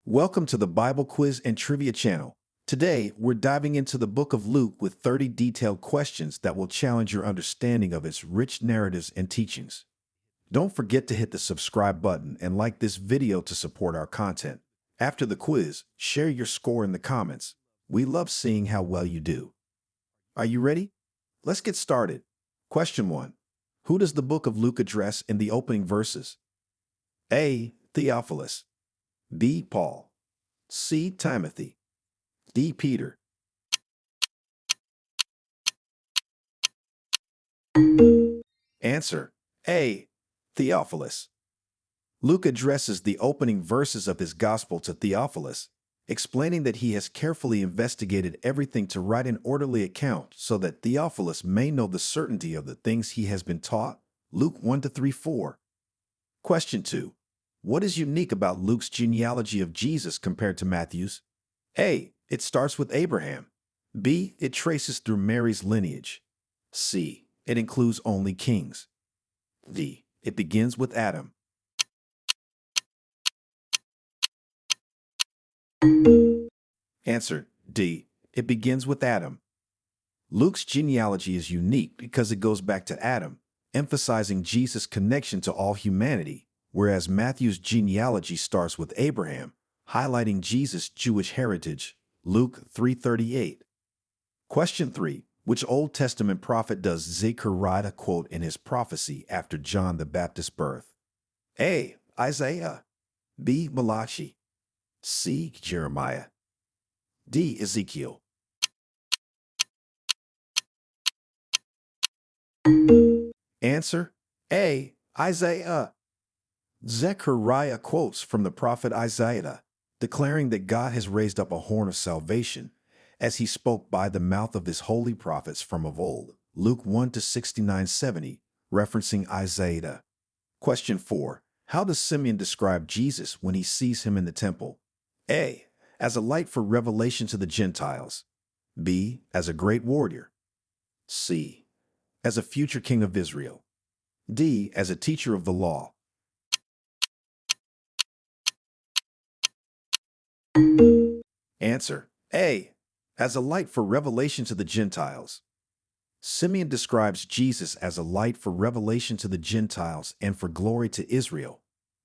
Welcome to the Bible Quiz and Trivia channel. Today, we're diving into the book of Luke with 30 detailed questions that will challenge your understanding of its rich narratives and teachings. Don't forget to hit the subscribe button and like this video to support our content. After the quiz, share your score in the comments. We love seeing how well you do. Are you ready? Let's get started. Question 1. Who does the book of Luke address in the opening verses? A. Theophilus. B. Paul. C. Timothy. D. Peter. Answer: A. Theophilus. Luke addresses the opening verses of his gospel to Theophilus, explaining that he has carefully investigated everything to write an orderly account so that Theophilus may know the certainty of the things he has been taught. Luke 1-3-4. Question 2. What is unique about Luke's genealogy of Jesus compared to Matthew's? A. It starts with Abraham. B. It traces through Mary's lineage. C. It includes only kings. D. It begins with Adam. Answer: D. It begins with Adam. Luke's genealogy is unique because it goes back to Adam, emphasizing Jesus' connection to all humanity, whereas Matthew's genealogy starts with Abraham, highlighting Jesus' Jewish heritage. Luke 3:38. Question 3. Which Old Testament prophet does Zechariah quote in his prophecy after John the Baptist's birth? A. Isaiah. B. Malachi. C. Jeremiah. D. Ezekiel. Answer: A. Isaiah. Zechariah quotes from the prophet Isaiah, declaring that God has raised up a horn of salvation, as he spoke by the mouth of his holy prophets from of old. Luke 1-69-70, referencing Isaiah. Question 4. How does Simeon describe Jesus when he sees him in the temple? A. As a light for revelation to the Gentiles. B. As a great warrior. C. As a future king of Israel. D. As a teacher of the law. Answer: A. As a light for revelation to the Gentiles. Simeon describes Jesus as a light for revelation to the Gentiles and for glory to Israel,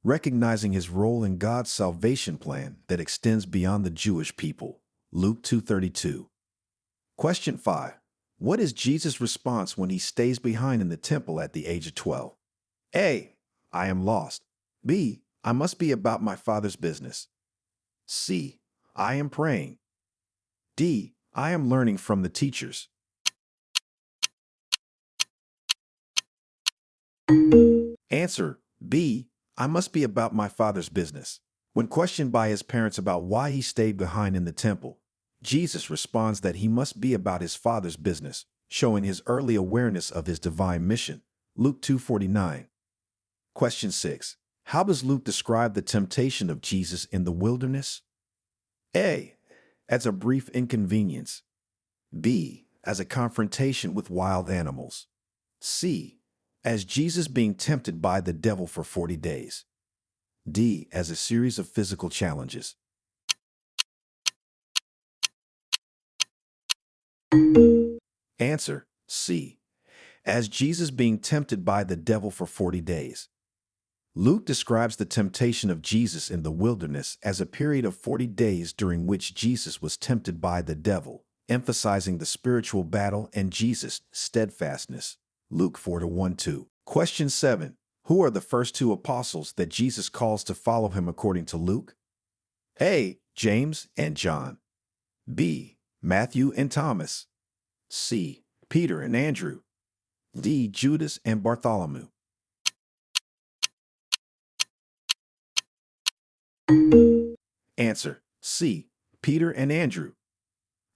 recognizing his role in God's salvation plan that extends beyond the Jewish people. Luke 2:32. Question 5. What is Jesus' response when he stays behind in the temple at the age of 12? A. I am lost. B. I must be about my Father's business. C. I am praying. D. I am learning from the teachers. Answer: B. I must be about my Father's business. When questioned by his parents about why he stayed behind in the temple, Jesus responds that he must be about his Father's business, showing his early awareness of his divine mission. Luke 2:49. Question 6. How does Luke describe the temptation of Jesus in the wilderness? A. As a brief inconvenience. B. As a confrontation with wild animals. C. As Jesus being tempted by the devil for 40 days. D. As a series of physical challenges. Answer: C. As Jesus being tempted by the devil for 40 days. Luke describes the temptation of Jesus in the wilderness as a period of 40 days during which Jesus was tempted by the devil, emphasizing the spiritual battle and Jesus' steadfastness. Luke 4:1-2. Question 7. Who are the first two apostles that Jesus calls to follow him according to Luke? A. James and John. B. Matthew and Thomas. C. Peter and Andrew. D. Judas and Bartholomew. Answer: C. Peter and Andrew.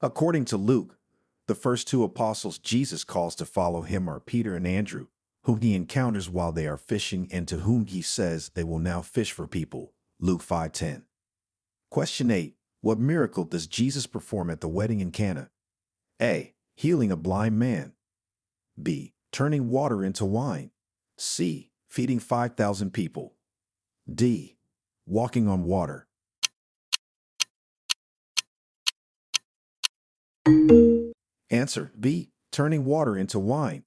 According to Luke, the first two apostles Jesus calls to follow him are Peter and Andrew, whom he encounters while they are fishing and to whom he says they will now fish for people. Luke 5:10. Question 8. What miracle does Jesus perform at the wedding in Cana? A. Healing a blind man. B. Turning water into wine. C. Feeding 5,000 people. D. Walking on water. Answer B. Turning water into wine.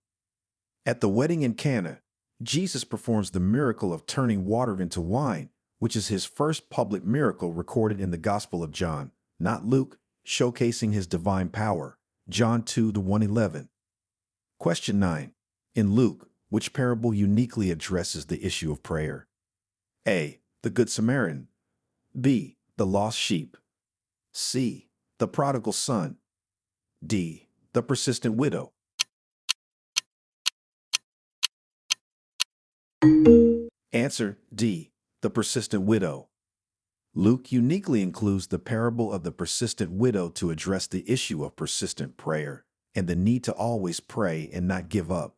At the wedding in Cana, Jesus performs the miracle of turning water into wine, which is his first public miracle recorded in the Gospel of John, not Luke, showcasing his divine power. John 2 to 111. Question 9. In Luke, which parable uniquely addresses the issue of prayer? A. The Good Samaritan. B. The lost sheep. C. The prodigal son. D. The persistent widow. Answer D. The persistent widow. Luke uniquely includes the parable of the persistent widow to address the issue of persistent prayer and the need to always pray and not give up,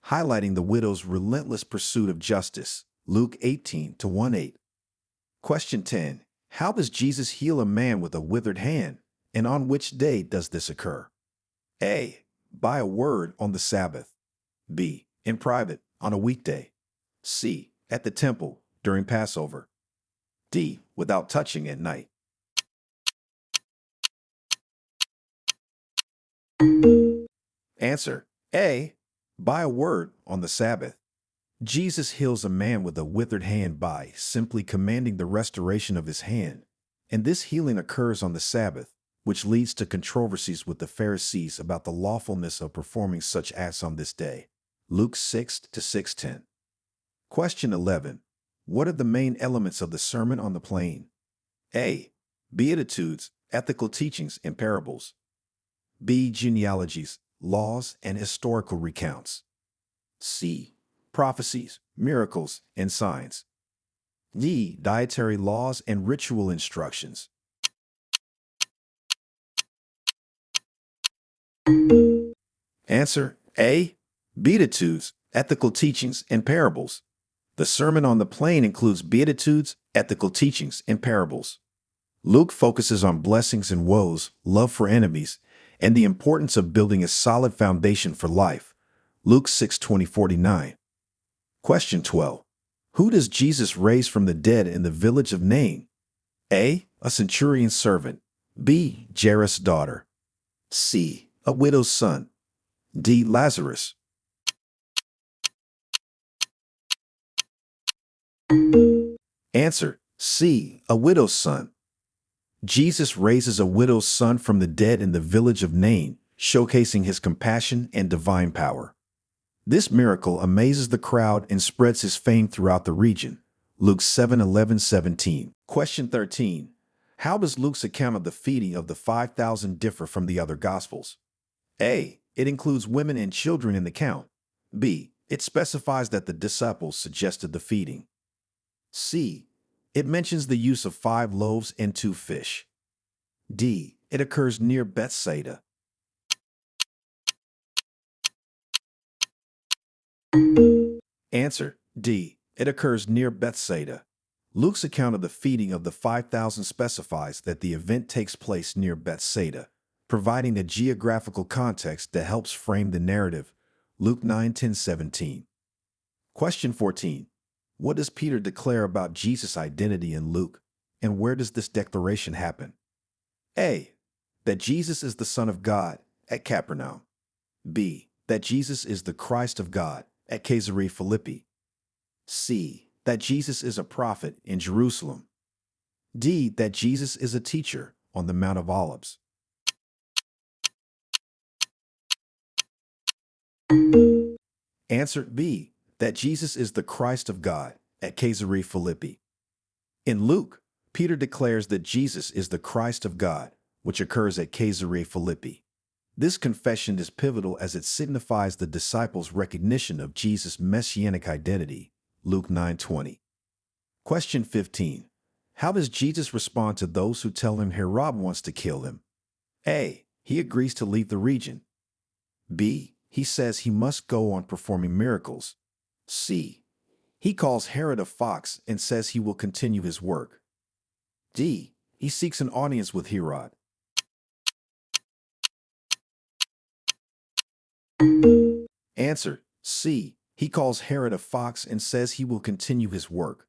highlighting the widow's relentless pursuit of justice. Luke 18 to 1:8. Question 10. How does Jesus heal a man with a withered hand, and on which day does this occur? A. By a word on the Sabbath. B. In private on a weekday. C. At the temple during Passover. D. Without touching at night. Answer A. By a word on the Sabbath. Jesus heals a man with a withered hand by simply commanding the restoration of his hand, and this healing occurs on the Sabbath, which leads to controversies with the Pharisees about the lawfulness of performing such acts on this day. Luke 6 to 6:10. Question 11. What are the main elements of the Sermon on the Plain? A. Beatitudes, ethical teachings, and parables. B. Genealogies, laws, and historical recounts. C. Prophecies, miracles, and signs. D. Dietary laws and ritual instructions. Answer A. Beatitudes, ethical teachings, and parables. The Sermon on the Plain includes beatitudes, ethical teachings, and parables. Luke focuses on blessings and woes, love for enemies, and the importance of building a solid foundation for life. Luke 6:20-49. Question 12. Who does Jesus raise from the dead in the village of Nain? A. A centurion's servant. B. Jairus' daughter. C. A widow's son. D. Lazarus. Answer C. A widow's son. Jesus raises a widow's son from the dead in the village of Nain, showcasing his compassion and divine power. This miracle amazes the crowd and spreads his fame throughout the region. Luke 7:11-17. Question 13. How does Luke's account of the feeding of the 5,000 differ from the other Gospels? A. It includes women and children in the count. B. It specifies that the disciples suggested the feeding. C. It mentions the use of 5 loaves and 2 fish. D. It occurs near Bethsaida. Answer D. It occurs near Bethsaida. Luke's account of the feeding of the 5,000 specifies that the event takes place near Bethsaida, providing a geographical context that helps frame the narrative. Luke 9:10-17. Question 14. What does Peter declare about Jesus' identity in Luke, and where does this declaration happen? A. That Jesus is the Son of God at Capernaum. B. That Jesus is the Christ of God at Caesarea Philippi. C. That Jesus is a prophet in Jerusalem. D. That Jesus is a teacher on the Mount of Olives. Answer B. That Jesus is the Christ of God at Caesarea Philippi. In Luke, Peter declares that Jesus is the Christ of God, which occurs at Caesarea Philippi. This confession is pivotal as it signifies the disciples' recognition of Jesus' messianic identity. Luke 9:20. Question 15. How does Jesus respond to those who tell him Herod wants to kill him? A. He agrees to leave the region. B. He says he must go on performing miracles. C. He calls Herod a fox and says he will continue his work. D. He seeks an audience with Herod. Answer C. He calls Herod a fox and says he will continue his work.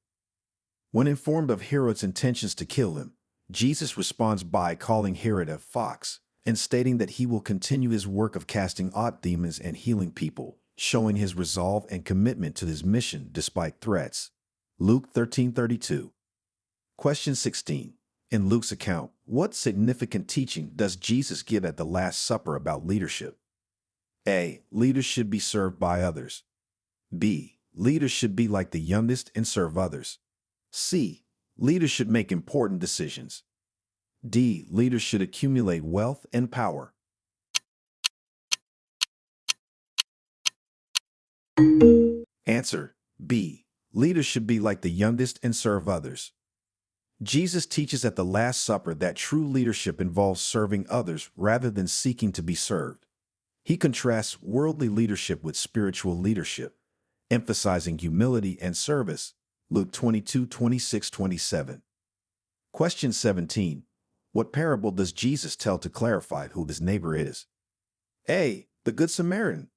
When informed of Herod's intentions to kill him, Jesus responds by calling Herod a fox and stating that he will continue his work of casting out demons and healing people, showing his resolve and commitment to his mission despite threats. Luke 13:32. Question 16. In Luke's account, what significant teaching does Jesus give at the Last Supper about leadership? A. Leaders should be served by others. B. Leaders should be like the youngest and serve others. C. Leaders should make important decisions. D. Leaders should accumulate wealth and power. Answer: B. Leaders should be like the youngest and serve others. Jesus teaches at the Last Supper that true leadership involves serving others rather than seeking to be served. He contrasts worldly leadership with spiritual leadership, emphasizing humility and service. Luke 22:26-27. Question 17. What parable does Jesus tell to clarify who his neighbor is? A. The Good Samaritan.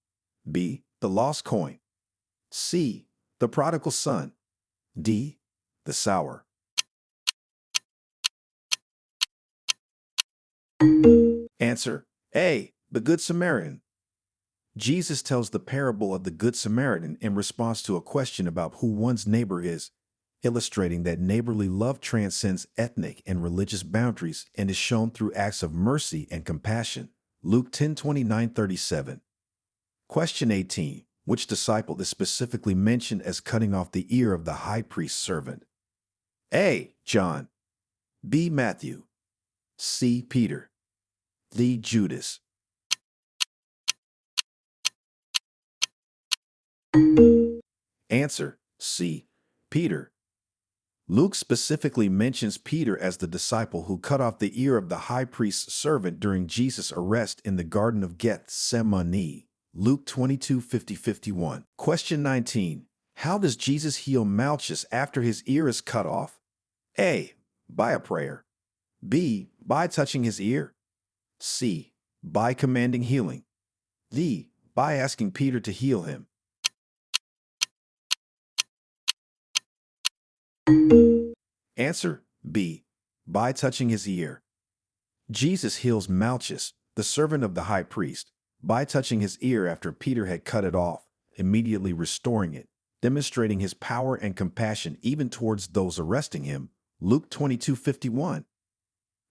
B. The lost coin. C. The prodigal son. D. The sower. Answer: A. The Good Samaritan. Jesus tells the parable of the Good Samaritan in response to a question about who one's neighbor is, illustrating that neighborly love transcends ethnic and religious boundaries and is shown through acts of mercy and compassion. Luke 10:29-37. Question 18. Which disciple is specifically mentioned as cutting off the ear of the high priest's servant? A. John. B. Matthew. C. Peter. D. Judas. Answer: C. Peter. Luke specifically mentions Peter as the disciple who cut off the ear of the high priest's servant during Jesus' arrest in the Garden of Gethsemane. Luke 22:50-51. Question 19. How does Jesus heal Malchus after his ear is cut off? A. By a prayer. B. By touching his ear. C. By commanding healing. D. By asking Peter to heal him. Answer: B. By touching his ear. Jesus heals Malchus, the servant of the high priest, by touching his ear after Peter had cut it off, immediately restoring it, demonstrating his power and compassion even towards those arresting him. Luke 22:51.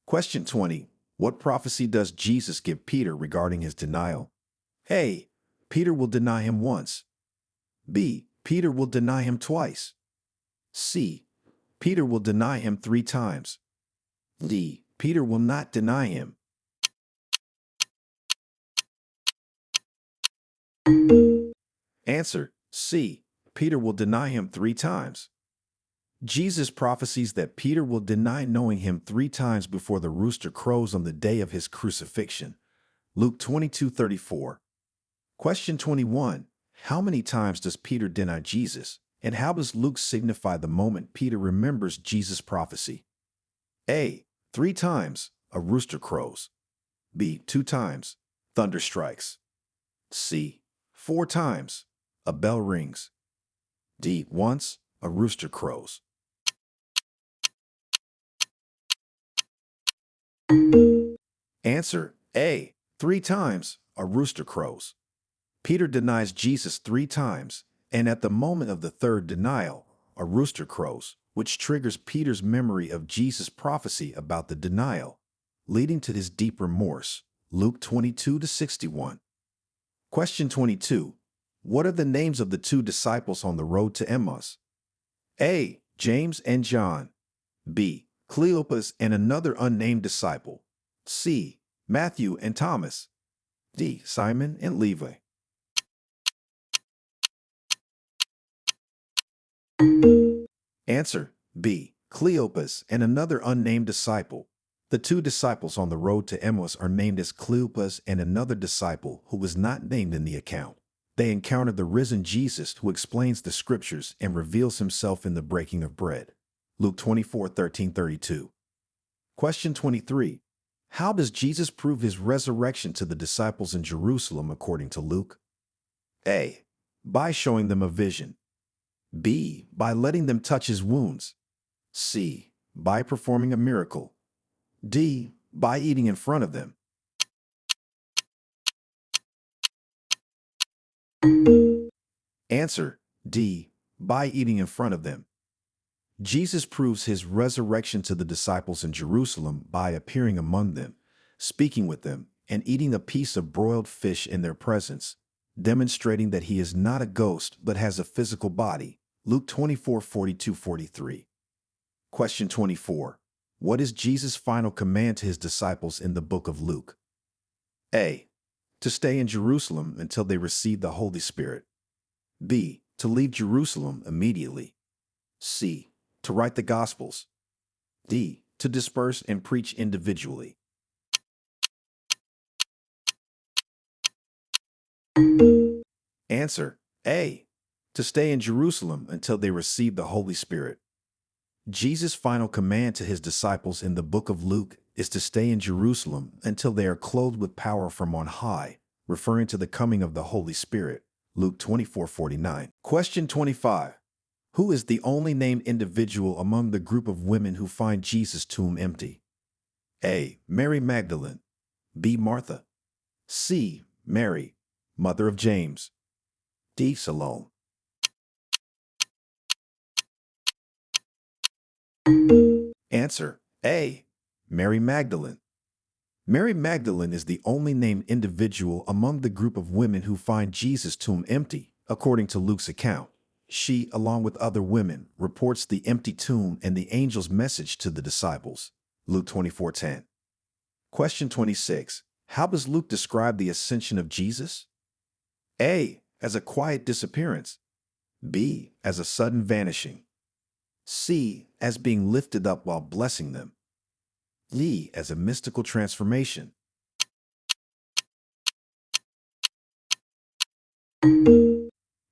Question 20. What prophecy does Jesus give Peter regarding his denial? A. Peter will deny him once. B. Peter will deny him twice. C. Peter will deny him 3 times. D. Peter will not deny him. Answer: C. Peter will deny him 3 times. Jesus prophesies that Peter will deny knowing him 3 times before the rooster crows on the day of his crucifixion. Luke 22:34. Question 21. How many times does Peter deny Jesus? And how does Luke signify the moment Peter remembers Jesus' prophecy? A. 3 times, a rooster crows. B. 2 times, thunder strikes. C. 4 times, a bell rings. D. Once, a rooster crows. Answer: A. 3 times, a rooster crows. Peter denies Jesus 3 times, and at the moment of the 3rd denial, a rooster crows, which triggers Peter's memory of Jesus' prophecy about the denial, leading to his deep remorse. Luke 22:61. Question 22. What are the names of the 2 disciples on the road to Emmaus? A. James and John. B. Cleopas and another unnamed disciple. C. Matthew and Thomas. D. Simon and Levi. Answer: B. Cleopas and another unnamed disciple. The 2 disciples on the road to Emmaus are named as Cleopas and another disciple who was not named in the account. They encounter the risen Jesus who explains the scriptures and reveals himself in the breaking of bread. Luke 24:13-32. Question 23. How does Jesus prove his resurrection to the disciples in Jerusalem according to Luke? A. By showing them a vision. B. By letting them touch his wounds. C. By performing a miracle. D. By eating in front of them. Answer D. By eating in front of them. Jesus proves his resurrection to the disciples in Jerusalem by appearing among them, speaking with them, and eating a piece of broiled fish in their presence, demonstrating that he is not a ghost but has a physical body. Luke 24:42-43. Question 24. What is Jesus' final command to his disciples in the book of Luke? A. To stay in Jerusalem until they receive the Holy Spirit. B. To leave Jerusalem immediately. C. To write the Gospels. D. To disperse and preach individually. Answer A. To stay in Jerusalem until they receive the Holy Spirit. Jesus' final command to his disciples in the book of Luke is to stay in Jerusalem until they are clothed with power from on high, referring to the coming of the Holy Spirit. Luke 24:49. Question 25. Who is the only named individual among the group of women who find Jesus' tomb empty? A. Mary Magdalene. B. Martha. C. Mary, mother of James. D. Salome. Answer A. Mary Magdalene. Mary Magdalene is the only named individual among the group of women who find Jesus' tomb empty, according to Luke's account. She, along with other women, reports the empty tomb and the angel's message to the disciples. Luke 24:10. Question 26. How does Luke describe the ascension of Jesus? A. As a quiet disappearance. B. As a sudden vanishing. C. As being lifted up while blessing them. D. As a mystical transformation.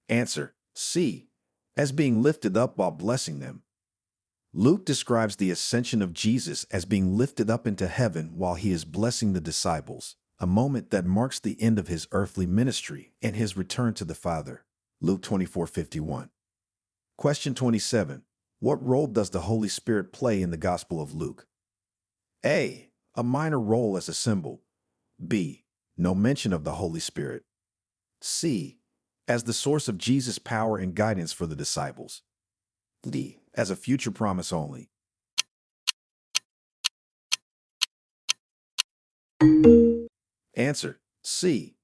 Answer C. As being lifted up while blessing them. Luke describes the ascension of Jesus as being lifted up into heaven while he is blessing the disciples, a moment that marks the end of his earthly ministry and his return to the Father. Luke 24:51. Question 27. What role does the Holy Spirit play in the Gospel of Luke? A. A minor role as a symbol. B. No mention of the Holy Spirit. C. As the source of Jesus' power and guidance for the disciples. D. As a future promise only. Answer C.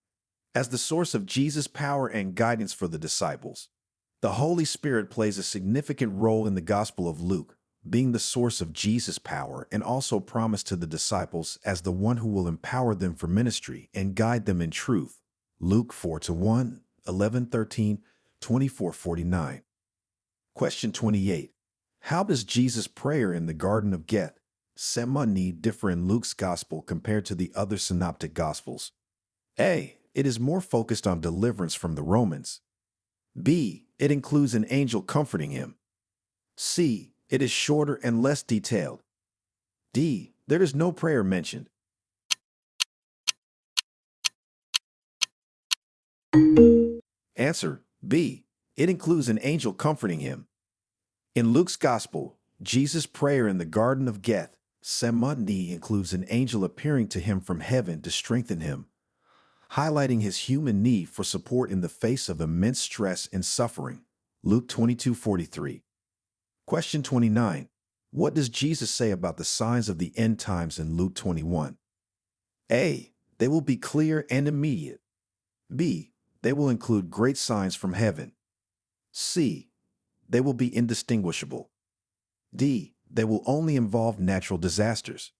As the source of Jesus' power and guidance for the disciples. The Holy Spirit plays a significant role in the Gospel of Luke, being the source of Jesus' power and also promised to the disciples as the one who will empower them for ministry and guide them in truth. Luke 4:1, 11:13, 24:49. Question 28. How does Jesus' prayer in the Garden of Gethsemane differ in Luke's Gospel compared to the other synoptic Gospels? A. It is more focused on deliverance from the Romans. B. It includes an angel comforting him. C. It is shorter and less detailed. D. There is no prayer mentioned. Answer B. It includes an angel comforting him. In Luke's Gospel, Jesus' prayer in the Garden of Gethsemane includes an angel appearing to him from heaven to strengthen him, highlighting his human need for support in the face of immense stress and suffering. Luke 22:43. Question 29. What does Jesus say about the signs of the end times in Luke 21? A. They will be clear and immediate. B. They will include great signs from heaven. C. They will be indistinguishable. D. They will only involve natural disasters.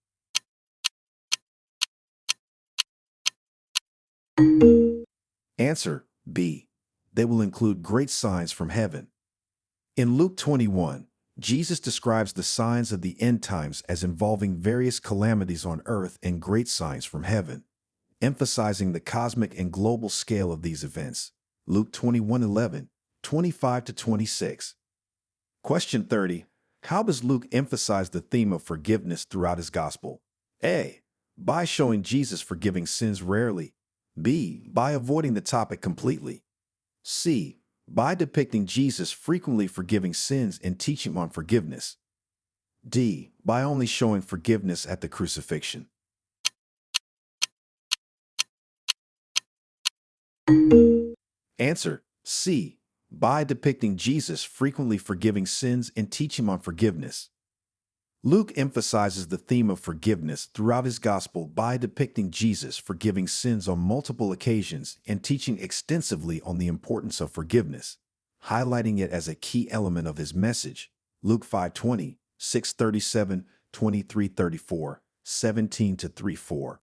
Answer B. They will include great signs from heaven. In Luke 21, Jesus describes the signs of the end times as involving various calamities on earth and great signs from heaven, emphasizing the cosmic and global scale of these events. Luke 21:11, 25-26. Question 30. How does Luke emphasize the theme of forgiveness throughout his gospel? A. By showing Jesus forgiving sins rarely. B. By avoiding the topic completely. C. By depicting Jesus frequently forgiving sins and teaching on forgiveness. D. By only showing forgiveness at the crucifixion. Answer C. By depicting Jesus frequently forgiving sins and teaching on forgiveness. Luke emphasizes the theme of forgiveness throughout his gospel by depicting Jesus forgiving sins on multiple occasions and teaching extensively on the importance of forgiveness, highlighting it as a key element of his message. Luke 5:20, 6:37, 23:34, 17-34.